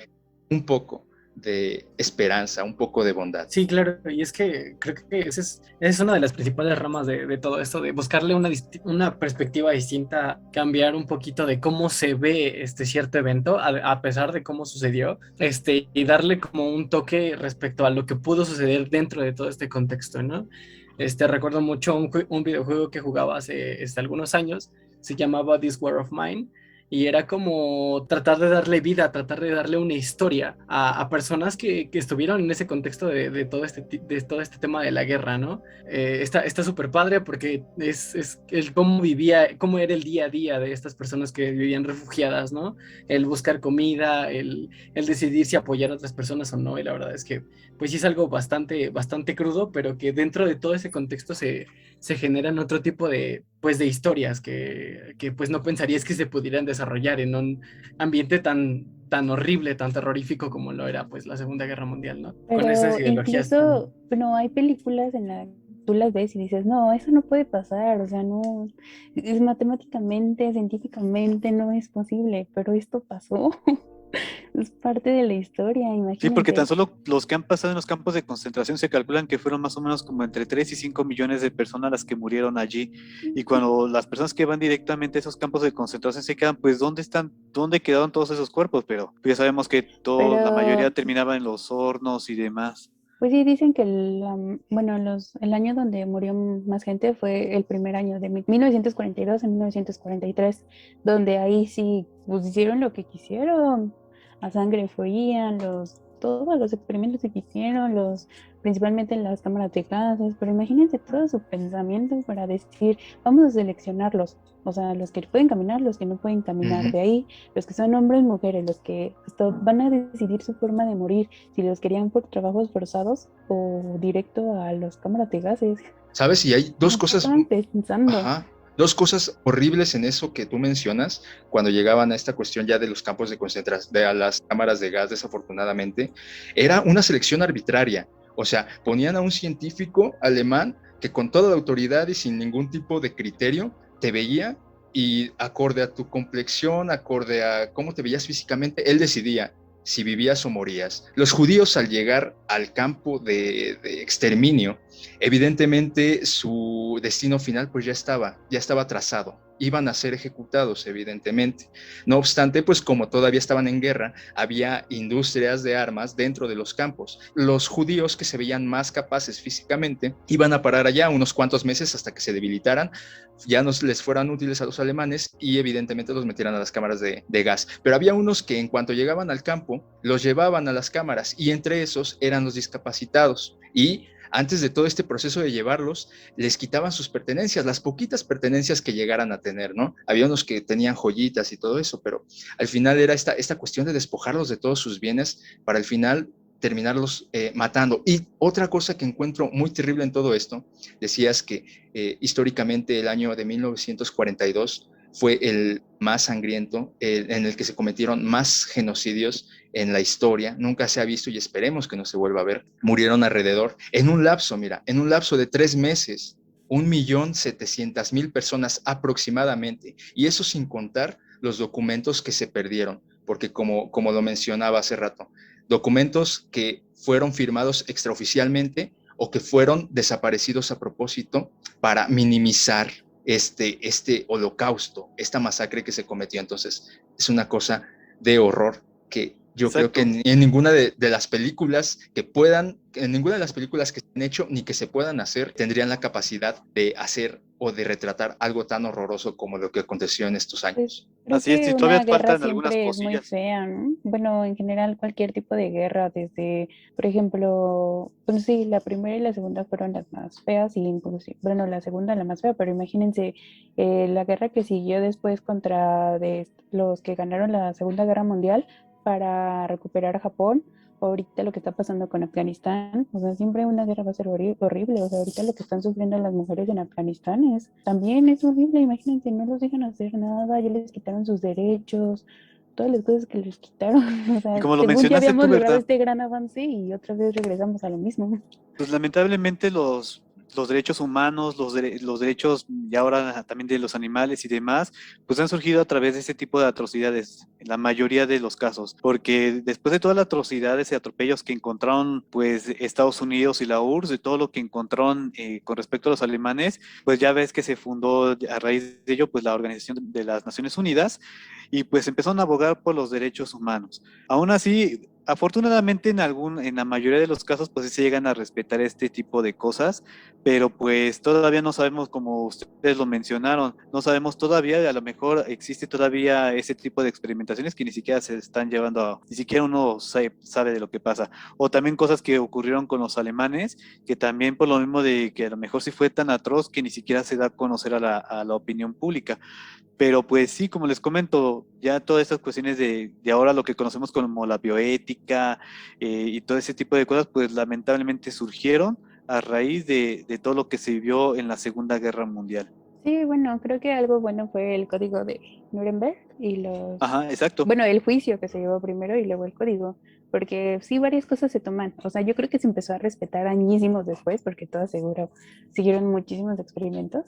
[SPEAKER 1] un poco de esperanza, un poco de bondad.
[SPEAKER 4] Sí, claro, y es que creo que esa es una de las principales ramas de todo esto, de buscarle una perspectiva distinta, cambiar un poquito de cómo se ve este cierto evento, a pesar de cómo sucedió, y darle como un toque respecto a lo que pudo suceder dentro de todo este contexto, ¿no? Recuerdo mucho un videojuego que jugaba hace algunos años, se llamaba This War of Mine, y era como tratar de darle vida, tratar de darle una historia a personas que estuvieron en ese contexto de todo este tema de la guerra, ¿no? Está súper padre porque es el cómo vivía, cómo era el día a día de estas personas que vivían refugiadas, ¿no? El buscar comida, el decidir si apoyar a otras personas o no, y la verdad es que pues sí es algo bastante crudo, pero que dentro de todo ese contexto se generan otro tipo pues, de historias que pues no pensarías que se pudieran desarrollar en un ambiente tan horrible, tan terrorífico como lo era pues la Segunda Guerra Mundial, ¿no? Con esas
[SPEAKER 2] Pero
[SPEAKER 4] ideologías tan...
[SPEAKER 2] incluso, bueno, hay películas en las que tú las ves y dices, no, eso no puede pasar, o sea, no, es matemáticamente, científicamente, no es posible, pero esto pasó, es parte de la historia,
[SPEAKER 3] Sí, porque tan
[SPEAKER 2] imagínate.
[SPEAKER 3] solo los que han pasado en los campos de concentración se calculan que fueron más o menos como entre 3 y 5 millones de personas las que murieron allí. Y cuando las personas que van directamente a esos campos de concentración se quedan, pues ¿dónde están? ¿Dónde quedaron todos esos cuerpos? Pero ya sabemos que la mayoría
[SPEAKER 2] Pero,
[SPEAKER 3] terminaba en los hornos y demás.
[SPEAKER 2] pues sí, dicen que bueno, el año donde murió más gente fue el primer año de 1942 a 1943, donde ahí sí, pues hicieron lo que quisieron, a sangre fría, los todos los experimentos que hicieron, principalmente en las cámaras de gases, pero imagínense todo su pensamiento para decir, vamos a seleccionarlos, o sea, los que pueden caminar, los que no pueden caminar, de ahí, los que son hombres, mujeres, los que hasta van a decidir su forma de morir, si los querían por trabajos forzados o directo a las cámaras de gases.
[SPEAKER 1] ¿Sabes? Y hay dos cosas,
[SPEAKER 2] Estaban pensando.
[SPEAKER 1] ajá, dos cosas horribles en eso que tú mencionas, cuando llegaban a esta cuestión ya de los campos de concentración, de a las cámaras de gas, desafortunadamente, era una selección arbitraria. O sea, ponían a un científico alemán que con toda la autoridad y sin ningún tipo de criterio te veía y acorde a tu complexión, acorde a cómo te veías físicamente, él decidía si vivías o morías. Los judíos, al llegar al campo de exterminio, evidentemente su destino final pues ya estaba trazado. Iban a ser ejecutados, evidentemente. No obstante, pues como todavía estaban en guerra, había industrias de armas dentro de los campos. Los judíos, que se veían más capaces físicamente, iban a parar allá unos cuantos meses hasta que se debilitaran, ya no les fueran útiles a los alemanes y evidentemente los metieran a las cámaras de gas. Pero había unos que en cuanto llegaban al campo, los llevaban a las cámaras, y entre esos eran los discapacitados. Y antes de todo este proceso de llevarlos, les quitaban sus pertenencias, las poquitas pertenencias que llegaran a tener, ¿no? Había unos que tenían joyitas y todo eso, pero al final era esta cuestión de despojarlos de todos sus bienes para al final terminarlos matando. Y otra cosa que encuentro muy terrible en todo esto, decías que históricamente el año de 1942 fue el más sangriento, en el que se cometieron más genocidios en la historia. Nunca se ha visto y esperemos que no se vuelva a ver. Murieron alrededor, en un lapso de 3 meses, 1.700.000 personas aproximadamente, y eso sin contar los documentos que se perdieron, porque como lo mencionaba hace rato, documentos que fueron firmados extraoficialmente o que fueron desaparecidos a propósito para minimizar este holocausto, esta masacre que se cometió. Entonces, es una cosa de horror que yo creo que en ninguna de las películas en ninguna de las películas que se han hecho ni que se puedan hacer, tendrían la capacidad de hacer o de retratar algo tan horroroso como lo que aconteció en estos años.
[SPEAKER 2] Creo
[SPEAKER 3] Así es,
[SPEAKER 2] que
[SPEAKER 3] y
[SPEAKER 2] una
[SPEAKER 3] todavía
[SPEAKER 2] guerra
[SPEAKER 3] faltan algunas
[SPEAKER 2] siempre es muy
[SPEAKER 3] cosillas.
[SPEAKER 2] fea, ¿no? Bueno, en general cualquier tipo de guerra, desde, por ejemplo, pues sí, la primera y la segunda fueron las más feas, y inclusive, bueno, la segunda la más fea, pero imagínense la guerra que siguió después contra de los que ganaron la Segunda Guerra Mundial para recuperar a Japón. Ahorita lo que está pasando con Afganistán, o sea, siempre una guerra va a ser horrible, o sea, ahorita lo que están sufriendo las mujeres en Afganistán también es horrible. Imagínense, no los dejan hacer nada, ya les quitaron sus derechos, todas las cosas que les quitaron, o
[SPEAKER 3] Y
[SPEAKER 2] sea,
[SPEAKER 3] como lo
[SPEAKER 2] según ya
[SPEAKER 3] mencionaste
[SPEAKER 2] habíamos
[SPEAKER 3] tú,
[SPEAKER 2] logrado
[SPEAKER 3] ¿verdad?
[SPEAKER 2] este gran avance y otra vez regresamos a lo mismo.
[SPEAKER 3] Pues lamentablemente los derechos humanos, los derechos y ahora también de los animales y demás, pues han surgido a través de ese tipo de atrocidades, en la mayoría de los casos, porque después de todas las atrocidades y atropellos que encontraron pues Estados Unidos y la URSS, de todo lo que encontraron con respecto a los alemanes, pues ya ves que se fundó a raíz de ello pues la Organización de las Naciones Unidas, y pues empezaron a abogar por los derechos humanos. Aún así, afortunadamente en la mayoría de los casos pues sí se llegan a respetar este tipo de cosas, pero pues todavía no sabemos, como ustedes lo mencionaron, no sabemos todavía, a lo mejor existe todavía ese tipo de experimentaciones que ni siquiera se están llevando ni siquiera uno sabe de lo que pasa, o también cosas que ocurrieron con los alemanes, que también por lo mismo de que a lo mejor sí fue tan atroz que ni siquiera se da a conocer a la opinión pública. Pero pues sí, como les comento, ya todas estas cuestiones de ahora lo que conocemos como la bioética y todo ese tipo de cosas, pues lamentablemente surgieron a raíz de todo lo que se vivió en la Segunda Guerra Mundial.
[SPEAKER 2] Sí, bueno, creo que algo bueno fue el código de Nuremberg y
[SPEAKER 3] Ajá, exacto.
[SPEAKER 2] bueno, el juicio que se llevó primero y luego el código, porque sí, varias cosas se toman. O sea, yo creo que se empezó a respetar añísimos después, porque todo seguro siguieron muchísimos experimentos,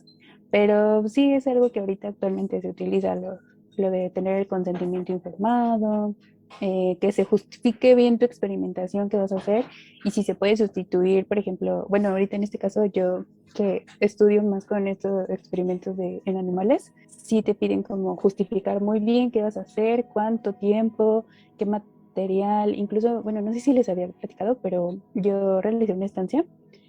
[SPEAKER 2] pero sí es algo que ahorita actualmente se utiliza, lo de tener el consentimiento informado, que se justifique bien tu experimentación que vas a hacer, y si se puede sustituir, por ejemplo, bueno, ahorita en este caso yo que estudio más con estos experimentos en animales, sí te piden como justificar muy bien qué vas a hacer, cuánto tiempo, qué material, incluso, bueno, no sé si les había platicado, pero yo realicé una estancia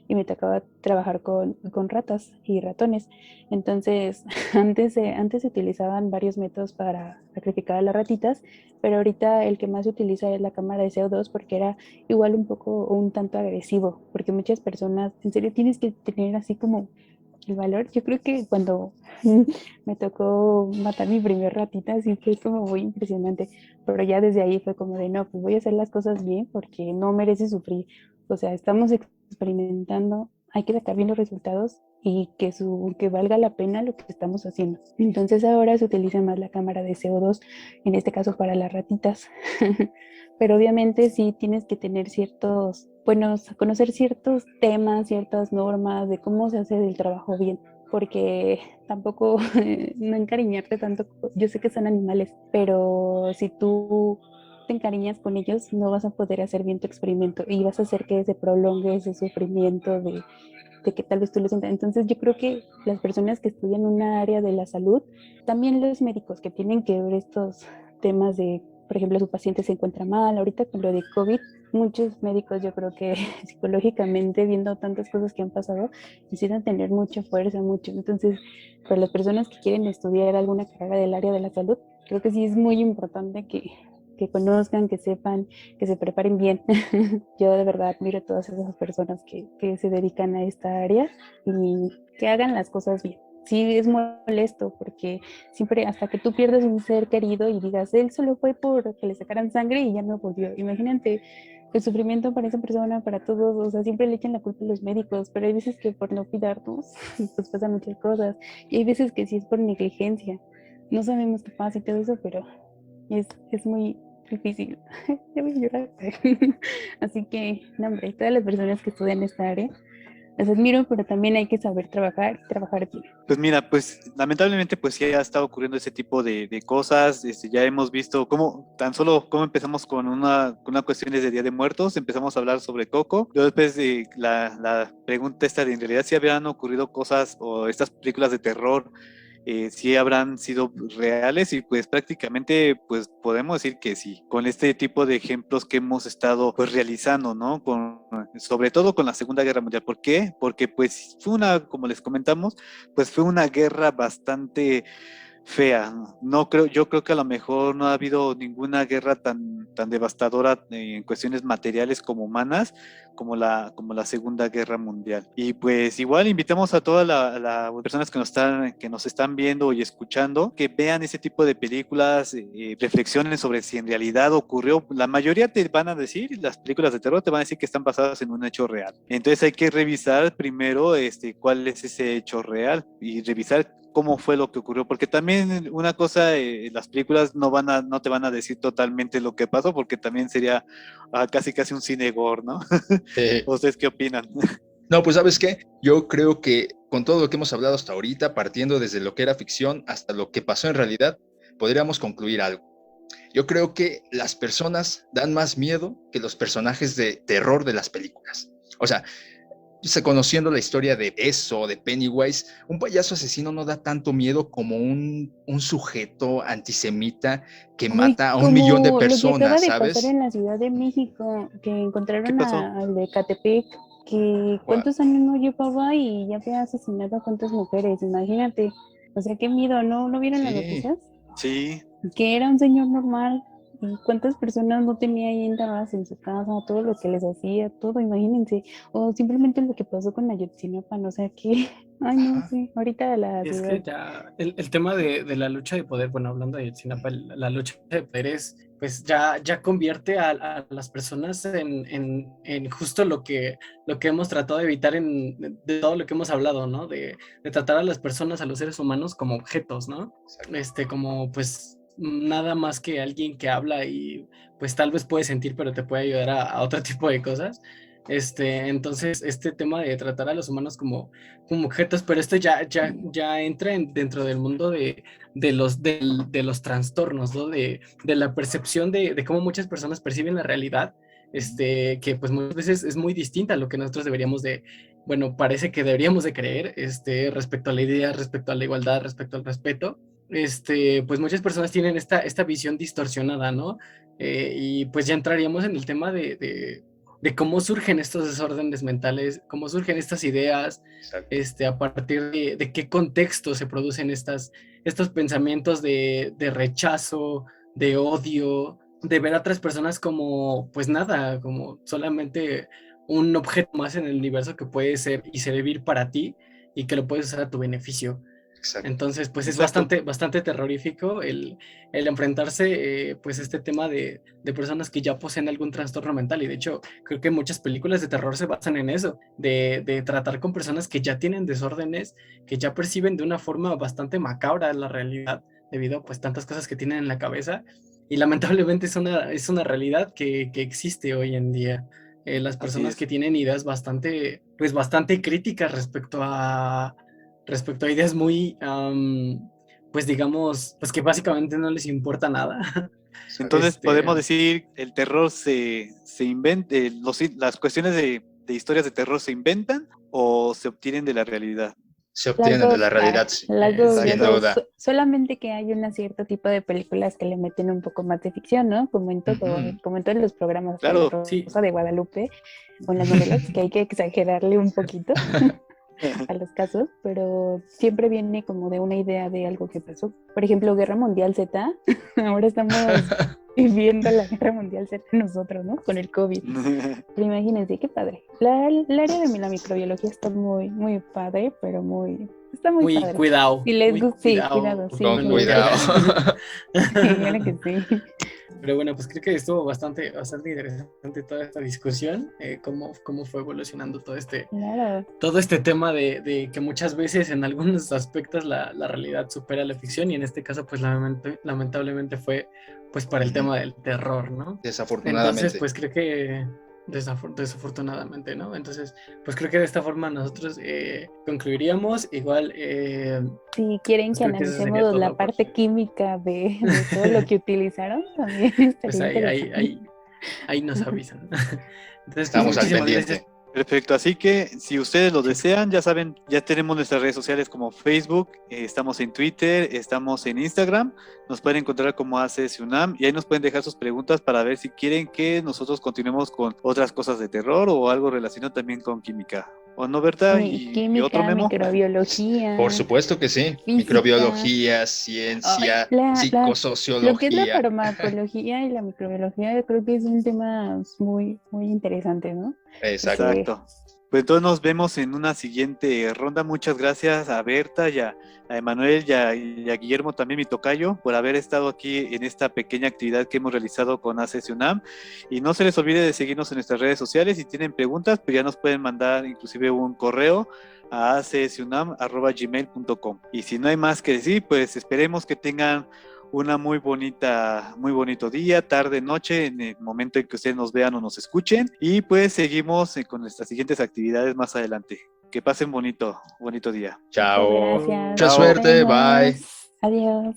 [SPEAKER 2] y me tocaba trabajar con ratas y ratones. Entonces, antes se utilizaban varios métodos para sacrificar a las ratitas, pero ahorita el que más se utiliza es la cámara de CO2 porque era igual un poco o un tanto agresivo, porque muchas personas, en serio, tienes que tener así como el valor. Yo creo que cuando me tocó matar mi primer ratita, sí fue como muy impresionante, pero ya desde ahí fue como de, no, pues voy a hacer las cosas bien porque no merece sufrir. O sea, estamos experimentando, hay que sacar bien los resultados y que valga la pena lo que estamos haciendo. Entonces ahora se utiliza más la cámara de CO2, en este caso para las ratitas. Pero obviamente sí tienes que tener ciertos, bueno, conocer ciertos temas, ciertas normas de cómo se hace el trabajo bien, porque tampoco no encariñarte tanto, yo sé que son animales, pero si tú te encariñas con ellos, no vas a poder hacer bien tu experimento y vas a hacer que se prolongue ese sufrimiento de que tal vez tú lo sientas. Entonces yo creo que las personas que estudian una área de la salud, también los médicos que tienen que ver estos temas de, por ejemplo, su paciente se encuentra mal, ahorita con lo de COVID, muchos médicos yo creo que psicológicamente, viendo tantas cosas que han pasado, necesitan tener mucha fuerza, mucho. Entonces, para las personas que quieren estudiar alguna carrera del área de la salud, creo que sí es muy importante que conozcan, que sepan, que se preparen bien. Yo de verdad admiro a todas esas personas que se dedican a esta área y que hagan las cosas bien. Sí, es molesto porque siempre hasta que tú pierdes un ser querido y digas, él solo fue por que le sacaran sangre y ya no volvió. Imagínate el sufrimiento para esa persona, para todos, o sea, siempre le echan la culpa a los médicos, pero hay veces que por no cuidarnos, pues pasan muchas cosas. Y hay veces que sí es por negligencia. No sabemos qué pasa y todo eso, pero es muy difícil. Ya voy a llorar. Así que, no, hombre, todas las personas que estudian esta área, las admiro, pero también hay que saber trabajar y trabajar bien.
[SPEAKER 3] Pues mira, pues lamentablemente pues ya ha estado ocurriendo ese tipo de cosas, ya hemos visto cómo, tan solo cómo empezamos con una cuestión de Día de Muertos, empezamos a hablar sobre Coco, luego después de la pregunta esta de en realidad si habían ocurrido cosas o estas películas de terror sí habrán sido reales y pues prácticamente pues podemos decir que sí, con este tipo de ejemplos que hemos estado pues realizando, ¿no? Sobre todo con la Segunda Guerra Mundial. ¿Por qué? Porque pues fue una, como les comentamos, pues fue una guerra bastante fea. No creo, yo creo que a lo mejor no ha habido ninguna guerra tan devastadora en cuestiones materiales como humanas como la Segunda Guerra Mundial. Y pues igual invitamos a todas las personas que nos están viendo y escuchando que vean ese tipo de películas, reflexionen sobre si en realidad ocurrió. La mayoría te van a decir, las películas de terror te van a decir que están basadas en un hecho real. Entonces hay que revisar primero cuál es ese hecho real y revisar cómo fue lo que ocurrió, porque también una cosa, las películas no te van a decir totalmente lo que pasó, porque también sería casi un cine gore, ¿no? ¿Ustedes qué opinan?
[SPEAKER 1] No, pues ¿sabes qué? Yo creo que con todo lo que hemos hablado hasta ahorita, partiendo desde lo que era ficción hasta lo que pasó en realidad, podríamos concluir algo. Yo creo que las personas dan más miedo que los personajes de terror de las películas. O sea, conociendo la historia de eso, de Pennywise, un payaso asesino no da tanto miedo como un sujeto antisemita que
[SPEAKER 2] Ay,
[SPEAKER 1] mata a 1 millón de
[SPEAKER 2] como lo que acaba
[SPEAKER 1] personas,
[SPEAKER 2] de pasar
[SPEAKER 1] ¿sabes?
[SPEAKER 2] en la Ciudad de México, que
[SPEAKER 3] ¿Qué
[SPEAKER 2] encontraron
[SPEAKER 3] pasó?
[SPEAKER 2] al de Catepec, que
[SPEAKER 1] Wow.
[SPEAKER 2] cuántos años no llevaba y ya había asesinado a cuántas mujeres, imagínate. O sea, qué miedo, ¿no vieron las
[SPEAKER 1] Sí,
[SPEAKER 2] noticias?
[SPEAKER 3] Sí,
[SPEAKER 2] Que era un señor normal y cuántas personas no tenía ahí enterradas en su casa, todo lo que les hacía, todo, imagínense. O simplemente lo que pasó con Ayotzinapa, o sea, que, ay, no
[SPEAKER 1] ajá,
[SPEAKER 2] sé, ahorita la
[SPEAKER 4] Y es
[SPEAKER 2] ciudad.
[SPEAKER 4] que ya el tema de la lucha de poder, bueno, hablando de Ayotzinapa, la lucha de poderes, pues ya convierte a las personas en justo lo que hemos tratado de evitar de todo lo que hemos hablado, ¿no? De tratar a las personas, a los seres humanos como objetos, ¿no?
[SPEAKER 1] exacto.
[SPEAKER 4] Como pues nada más que alguien que habla y pues tal vez puede sentir, pero te puede ayudar a otro tipo de cosas. Entonces, este tema de tratar a los humanos como objetos, pero esto ya entra dentro del mundo de los trastornos, ¿no? De la percepción de cómo muchas personas perciben la realidad, que pues muchas veces es muy distinta a lo que nosotros deberíamos bueno, parece que deberíamos de creer, respecto a la idea, respecto a la igualdad, respecto al respeto. Pues muchas personas tienen esta visión distorsionada, ¿no? Y pues ya entraríamos en el tema de cómo surgen estos desórdenes mentales, cómo surgen estas ideas,
[SPEAKER 1] Exacto.
[SPEAKER 4] a partir de qué contexto se producen estos pensamientos de rechazo, de odio, de ver a otras personas como, pues nada, como solamente un objeto más en el universo que puede ser y servir para ti y que lo puedes usar a tu beneficio.
[SPEAKER 1] Exacto.
[SPEAKER 4] Entonces, pues es
[SPEAKER 3] Exacto.
[SPEAKER 4] bastante terrorífico el enfrentarse, pues, este tema de personas que ya poseen algún trastorno mental. Y de hecho, creo que muchas películas de terror se basan en eso, de tratar con personas que ya tienen desórdenes, que ya perciben de una forma bastante macabra la realidad, debido a pues tantas cosas que tienen en la cabeza. Y lamentablemente es una realidad que existe hoy en día. Las
[SPEAKER 3] Así
[SPEAKER 4] personas que
[SPEAKER 3] es.
[SPEAKER 4] tienen ideas pues bastante críticas respecto a ideas muy, pues digamos, pues que básicamente no les importa nada.
[SPEAKER 1] Exacto.
[SPEAKER 3] Entonces
[SPEAKER 4] Este,
[SPEAKER 3] podemos decir el terror se inventa, las cuestiones de historias de terror se inventan o se obtienen de la realidad.
[SPEAKER 1] Se
[SPEAKER 2] Las
[SPEAKER 1] obtienen de
[SPEAKER 2] dos,
[SPEAKER 1] la realidad, sí,
[SPEAKER 2] las
[SPEAKER 1] sin
[SPEAKER 3] Exacto.
[SPEAKER 2] dos.
[SPEAKER 1] duda.
[SPEAKER 2] Solamente que hay un cierto tipo de películas que le meten un poco más de ficción, ¿no? Como en todo,
[SPEAKER 1] Ujú.
[SPEAKER 2] como en todos los programas de La
[SPEAKER 3] Claro.
[SPEAKER 4] sí,
[SPEAKER 2] Rosa de Guadalupe o en las novelas, que hay que exagerarle un poquito a los casos, pero siempre viene como de una idea de algo que pasó. Por ejemplo, Guerra Mundial Z, ahora estamos viviendo la Guerra Mundial Z nosotros, ¿no? Con el COVID. Pero imagínense, qué padre. El área de la microbiología está muy, muy padre, pero está muy
[SPEAKER 4] muy
[SPEAKER 2] padre.
[SPEAKER 4] cuidado,
[SPEAKER 2] Si les
[SPEAKER 4] muy
[SPEAKER 2] gusta, sí, cuidado,
[SPEAKER 4] cuidado
[SPEAKER 2] sí,
[SPEAKER 1] Con
[SPEAKER 2] si
[SPEAKER 4] con lo
[SPEAKER 2] les
[SPEAKER 4] que
[SPEAKER 1] cuidado.
[SPEAKER 2] gusta.
[SPEAKER 4] hagan.
[SPEAKER 2] Sí, claro que sí.
[SPEAKER 4] Pero bueno, pues creo que estuvo bastante interesante toda esta discusión, cómo fue evolucionando
[SPEAKER 2] Claro.
[SPEAKER 4] todo este tema de que muchas veces en algunos aspectos la realidad supera la ficción y en este caso pues lamentablemente fue pues para el
[SPEAKER 1] Ujú.
[SPEAKER 4] tema del terror, ¿no? Entonces
[SPEAKER 1] Desafortunadamente.
[SPEAKER 4] pues creo que desafortunadamente, ¿no? Entonces pues creo que de esta forma nosotros concluiríamos, igual
[SPEAKER 2] Si quieren
[SPEAKER 4] pues
[SPEAKER 2] que
[SPEAKER 4] creo que eso sería
[SPEAKER 2] analicemos la
[SPEAKER 4] todo
[SPEAKER 2] parte
[SPEAKER 4] porque
[SPEAKER 2] química de todo lo que utilizaron, también
[SPEAKER 4] pues
[SPEAKER 2] estaría interesante.
[SPEAKER 4] ahí nos avisan. Entonces pues
[SPEAKER 1] Estamos al
[SPEAKER 4] muchísimas gracias.
[SPEAKER 1] pendiente.
[SPEAKER 3] Perfecto, así que si ustedes lo
[SPEAKER 4] Sí.
[SPEAKER 3] desean, ya saben, ya tenemos nuestras redes sociales como Facebook, estamos en Twitter, estamos en Instagram, nos pueden encontrar como ACS UNAM y ahí nos pueden dejar sus preguntas para ver si quieren que nosotros continuemos con otras cosas de terror o algo relacionado también con química. ¿O no, Berta? ¿Y otro
[SPEAKER 2] Química,
[SPEAKER 3] Memo?
[SPEAKER 1] Por
[SPEAKER 2] microbiología,
[SPEAKER 1] supuesto que sí.
[SPEAKER 2] física.
[SPEAKER 1] Microbiología,
[SPEAKER 2] Ay,
[SPEAKER 1] ciencia,
[SPEAKER 2] lo que es la
[SPEAKER 1] psicosociología.
[SPEAKER 2] farmacología y la microbiología, yo creo que es un tema muy, muy interesante, ¿no?
[SPEAKER 1] Exacto.
[SPEAKER 2] Porque
[SPEAKER 3] Exacto. Pues entonces nos vemos en una siguiente ronda. Muchas gracias a Berta y a Emanuel y a Guillermo también, mi tocayo, por haber estado aquí en esta pequeña actividad que hemos realizado con ACS UNAM. Y no se les olvide de seguirnos en nuestras redes sociales. Si tienen preguntas, pues ya nos pueden mandar inclusive un correo a acsunam@gmail.com. Y si no hay más que decir, pues esperemos que tengan una muy bonito día, tarde, noche, en el momento en que ustedes nos vean o nos escuchen. Y pues seguimos con nuestras siguientes actividades más adelante. Que pasen bonito día.
[SPEAKER 2] muchas
[SPEAKER 1] Chao.
[SPEAKER 2] gracias,
[SPEAKER 1] Mucha
[SPEAKER 2] nos
[SPEAKER 3] Chao.
[SPEAKER 1] suerte.
[SPEAKER 2] vemos,
[SPEAKER 1] Bye.
[SPEAKER 2] adiós.